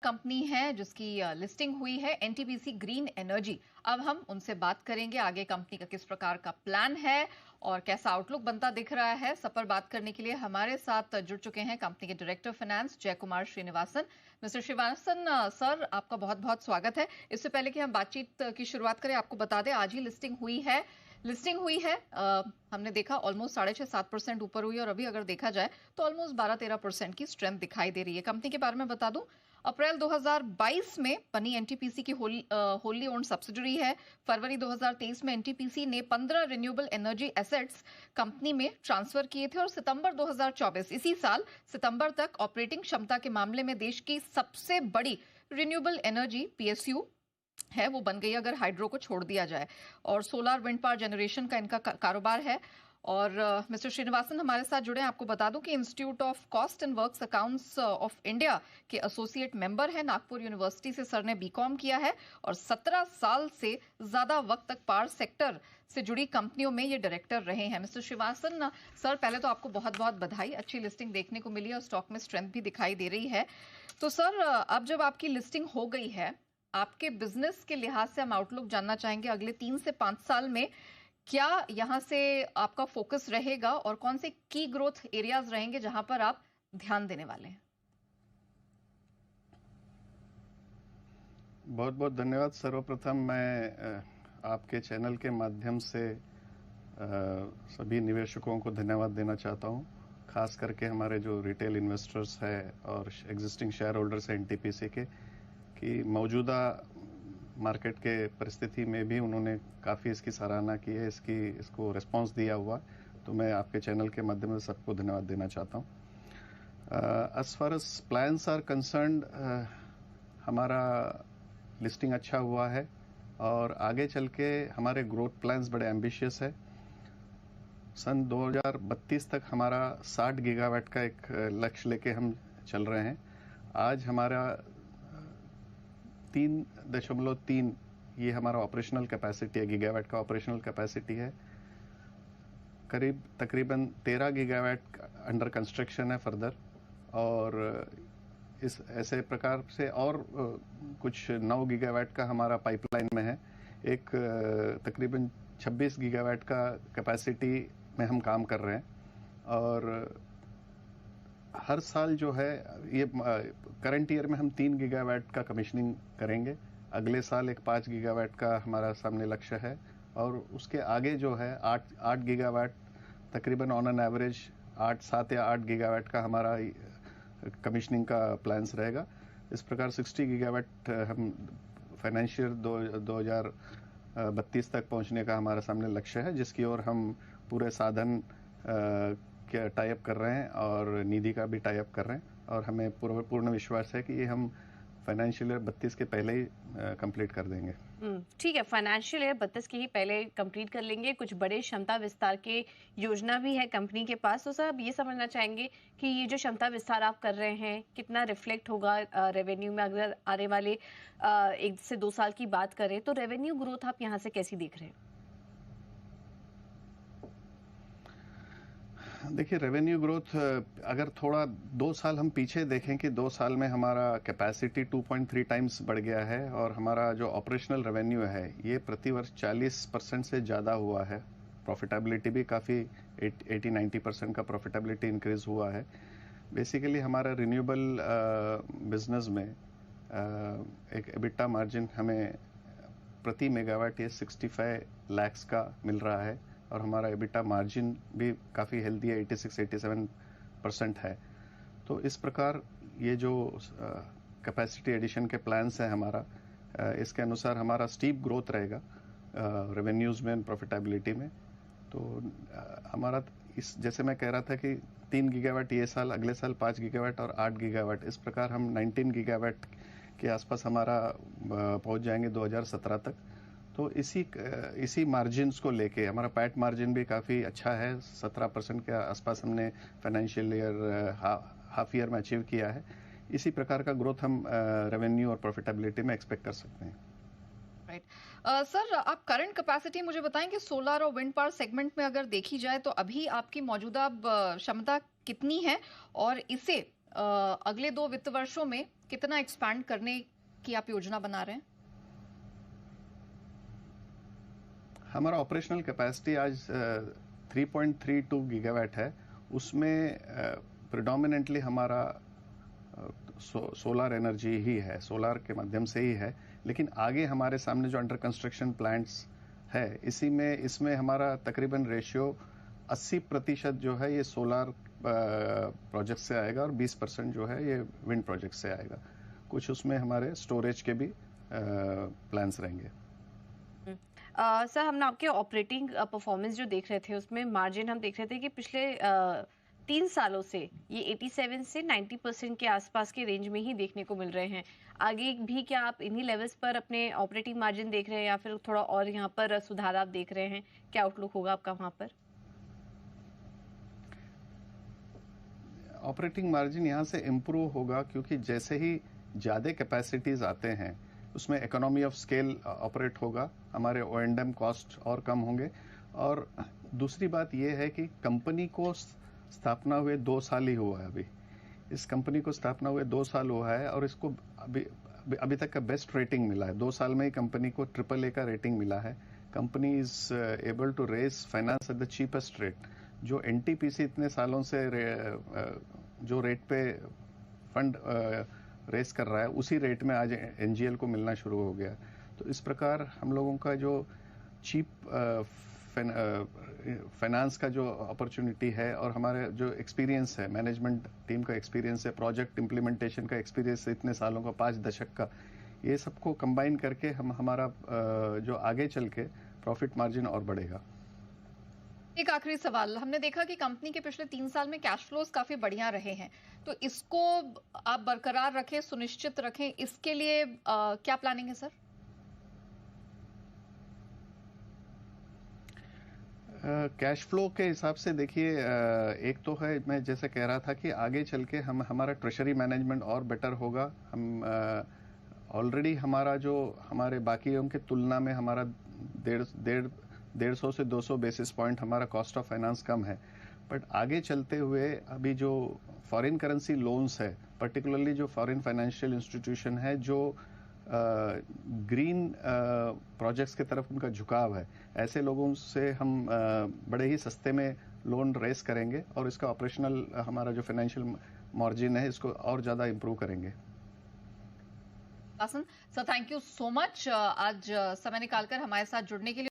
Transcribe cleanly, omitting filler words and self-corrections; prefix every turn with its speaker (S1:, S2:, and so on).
S1: Company है जिसकी listing हुई है एनटीपीसी ग्रीन एनर्जी। अब हम उनसे बात करेंगे आगे कंपनी का किस प्रकार का प्लान है और कैसा आउटलुक बनता दिख रहा है। सब पर बात करने के लिए हमारे साथ जुड़ चुके हैं कंपनी के डायरेक्टर फाइनेंस जय कुमार श्रीनिवासन। मिस्टर श्रीनिवासन सर, आपका बहुत बहुत स्वागत है। इससे पहले कि हम बातचीत की शुरुआत करें, आपको बता दें आज ही लिस्टिंग हुई है। हमने देखा ऑलमोस्ट 6.5-7% ऊपर हुई और अभी अगर देखा जाए तो ऑलमोस्ट 12-13% की स्ट्रेंथ दिखाई दे रही है। कंपनी के बारे में बता दूं, अप्रैल 2022 में बनी एनटीपीसी की होली ओन्ड सब्सिडरी है। फरवरी 2023 में एनटीपीसी ने 15 रिन्यूएबल एनर्जी एसेट्स कंपनी में ट्रांसफर किए थे और सितंबर 2024 इसी साल सितंबर तक ऑपरेटिंग क्षमता के मामले में देश की सबसे बड़ी रिन्यूएबल एनर्जी पीएसयू है वो बन गई अगर हाइड्रो को छोड़ दिया जाए। और सोलर विंड पावर जनरेशन का इनका कारोबार है। और मिस्टर श्रीनिवासन हमारे साथ जुड़े हैं। आपको बता दूं कि institute of cost and works accounts of India के एसोसिएट मेंबर है। नागपुर यूनिवर्सिटी से सर ने बीकॉम किया है और 17 साल से ज्यादा वक्त तक पावर सेक्टर से जुड़ी कंपनियों में ये डायरेक्टर रहे हैं। मिस्टर श्रीनिवासन सर, पहले तो आपको बहुत बहुत बधाई, अच्छी लिस्टिंग देखने को मिली और स्टॉक में स्ट्रेंथ भी दिखाई दे रही है। तो सर, अब जब आपकी लिस्टिंग हो गई है, आपके बिजनेस के लिहाज से हम आउटलुक जानना चाहेंगे अगले 3 से 5 साल में क्या यहां से आपका फोकस रहेगा और कौन से की ग्रोथ एरियाज रहेंगे जहां पर आप ध्यान देने वाले हैं।
S2: बहुत बहुत धन्यवाद। सर्वप्रथम मैं आपके चैनल के माध्यम से सभी निवेशकों को धन्यवाद देना चाहता हूं, खास करके हमारे जो रिटेल इन्वेस्टर्स है और एग्जिस्टिंग शेयर होल्डर्स हैं एनटीपीसी के, कि मौजूदा मार्केट के परिस्थिति में भी उन्होंने काफ़ी इसकी सराहना की है, इसको रिस्पांस दिया हुआ। तो मैं आपके चैनल के माध्यम से सबको धन्यवाद देना चाहता हूँ। As far as plans are concerned, हमारा लिस्टिंग अच्छा हुआ है और आगे चल के हमारे ग्रोथ प्लान्स बड़े एम्बिशियस है। सन 2032 तक हमारा 60 गीगावाट का एक लक्ष्य लेके हम चल रहे हैं। आज हमारा 3.3 ये हमारा ऑपरेशनल कैपेसिटी है, गीगावाट का ऑपरेशनल कैपेसिटी है। तकरीबन 13 गीगावाट अंडर कंस्ट्रक्शन है फर्दर, और इस ऐसे प्रकार से और कुछ 9 गीगावाट का हमारा पाइपलाइन में है। एक तकरीबन 26 गीगावाट का कैपेसिटी में हम काम कर रहे हैं और हर साल जो है ये करंट ईयर में हम 3 गीगावाट का कमीशनिंग करेंगे। अगले साल एक 5 गीगावाट का हमारा सामने लक्ष्य है और उसके आगे जो है 8 गीगावाट, तकरीबन ऑन एन एवरेज 7 या 8 गीगावाट का हमारा कमीशनिंग का प्लान्स रहेगा। इस प्रकार 60 गीगावाट हम फाइनेंशियल 2032 तक पहुंचने का हमारा सामने लक्ष्य है, जिसकी ओर हम पूरे साधन के टाई अप कर रहे हैं और निधि का भी टाई अप कर रहे हैं और हमें पूर्ण विश्वास है कि ये हम फाइनेंशियल ईयर 32 के पहले ही कंप्लीट कर देंगे।
S3: ठीक है, फाइनेंशियल ईयर 32 के ही पहले कंप्लीट कर लेंगे। कुछ बड़े क्षमता विस्तार के योजना भी है कंपनी के पास। तो सर, अब ये समझना चाहेंगे कि ये जो क्षमता विस्तार आप कर रहे हैं कितना रिफ्लेक्ट होगा रेवेन्यू में। अगर आने वाले 1 से 2 साल की बात करें तो रेवेन्यू ग्रोथ आप यहाँ से कैसी देख रहे हैं?
S2: देखिए, रेवेन्यू ग्रोथ अगर थोड़ा 2 साल हम पीछे देखें कि 2 साल में हमारा कैपेसिटी 2.3 टाइम्स बढ़ गया है और हमारा जो ऑपरेशनल रेवेन्यू है ये प्रतिवर्ष 40% से ज़्यादा हुआ है। प्रॉफिटेबिलिटी भी काफ़ी 80-90% का प्रॉफिटेबिलिटी इंक्रीज हुआ है। बेसिकली हमारा रिन्यूएबल बिजनेस में एक एबिटा मार्जिन हमें प्रति मेगावाट ये 65 लाख का मिल रहा है और हमारा एबिटा मार्जिन भी काफ़ी हेल्दी है, 86-87% है। तो इस प्रकार ये जो कैपेसिटी एडिशन के प्लान्स हैं हमारा, इसके अनुसार हमारा स्टीप ग्रोथ रहेगा रेवेन्यूज़ में, प्रॉफिटेबिलिटी में। तो हमारा इस, जैसे मैं कह रहा था कि 3 गीगावाट ये साल, अगले साल 5 गीगावाट और 8 गीगावाट, इस प्रकार हम 19 गीगावाट के आसपास हमारा पहुंच जाएंगे 2017 तक। तो इसी मार्जिन्स को लेके हमारा पैट मार्जिन भी काफ़ी अच्छा है, 17% के आसपास हमने फाइनेंशियल ईयर हाफ ईयर में अचीव किया है। इसी प्रकार का ग्रोथ हम रेवेन्यू और प्रॉफिटेबिलिटी में एक्सपेक्ट कर सकते हैं।
S1: राइट सर, आप करंट कैपेसिटी मुझे बताएंगे सोलर और विंड पावर सेगमेंट में अगर देखी जाए तो अभी आपकी मौजूदा क्षमता कितनी है और इसे अगले 2 वित्त वर्षों में कितना एक्सपैंड करने की आप योजना बना रहे हैं?
S2: हमारा ऑपरेशनल कैपेसिटी आज 3.32 गीगावाट है। उसमें प्रिडोमिनेंटली हमारा सोलर एनर्जी ही है, सोलर के माध्यम से ही है। लेकिन आगे हमारे सामने जो अंडर कंस्ट्रक्शन प्लांट्स है, इसमें हमारा तकरीबन रेशियो 80% जो है ये सोलर प्रोजेक्ट से आएगा और 20% जो है ये विंड प्रोजेक्ट से आएगा। कुछ उसमें हमारे स्टोरेज के भी प्लान्स रहेंगे।
S3: सर, हमने आपके ऑपरेटिंग परफॉर्मेंस जो देख रहे थे उसमें मार्जिन हम देख रहे थे कि पिछले 3 सालों से ये 87 से 90% के आसपास के रेंज में ही देखने को मिल रहे हैं। आगे भी क्या आप इन्हीं लेवल्स पर अपने ऑपरेटिंग मार्जिन देख रहे हैं या फिर थोड़ा और यहाँ पर सुधार आप देख रहे हैं? क्या आउटलुक होगा आपका वहाँ पर?
S2: ऑपरेटिंग मार्जिन यहाँ से इम्प्रूव होगा क्योंकि जैसे ही ज़्यादा कैपेसिटीज आते हैं उसमें इकोनॉमी ऑफ स्केल ऑपरेट होगा, हमारे O&M कॉस्ट और कम होंगे। और दूसरी बात यह है कि कंपनी को स्थापना हुए 2 साल ही हुआ है। अभी इस कंपनी को स्थापना हुए 2 साल हुआ है और इसको अभी तक का बेस्ट रेटिंग मिला है। 2 साल में ही कंपनी को AAA का रेटिंग मिला है। Company is able to raise finance at the cheapest rate. जो NTPC इतने सालों से जो रेट पे फंड रेस कर रहा है उसी रेट में आज NGL को मिलना शुरू हो गया। तो इस प्रकार हम लोगों का जो चीप फाइनेंस का जो अपॉर्चुनिटी है और हमारे जो एक्सपीरियंस है, मैनेजमेंट टीम का एक्सपीरियंस है, प्रोजेक्ट इम्प्लीमेंटेशन का एक्सपीरियंस है इतने सालों का, 5 दशक का, ये सबको कंबाइन करके हमारा जो आगे चल के प्रॉफिट मार्जिन और बढ़ेगा।
S1: एक आखिरी सवाल, हमने देखा कि कंपनी के पिछले 3 साल में कैश फ्लोज काफी बढ़िया रहे हैं, तो इसको आप बरकरार रखें, सुनिश्चित रखें, इसके लिए क्या प्लानिंग है सर?
S2: कैश फ्लो के हिसाब से देखिए, एक तो है, मैं जैसे कह रहा था कि आगे चल के हमारा ट्रेजरी मैनेजमेंट और बेटर होगा। हम ऑलरेडी हमारा जो हमारे बाकियों की तुलना में हमारा 150 से 200 बेसिस पॉइंट हमारा कॉस्ट ऑफ फाइनेंस कम है। बट आगे चलते हुए अभी जो फॉरेन करेंसी लोन्स है, पर्टिकुलरली जो फॉरेन फाइनेंशियल इंस्टीट्यूशन है जो ग्रीन प्रोजेक्ट्स की तरफ उनका झुकाव है, ऐसे लोगों से हम बड़े ही सस्ते में लोन रेस करेंगे और इसका ऑपरेशनल हमारा जो फाइनेंशियल मार्जिन है इसको और ज़्यादा इम्प्रूव करेंगे।
S1: Sir, thank you so much आज समय निकालकर हमारे साथ जुड़ने के लिए।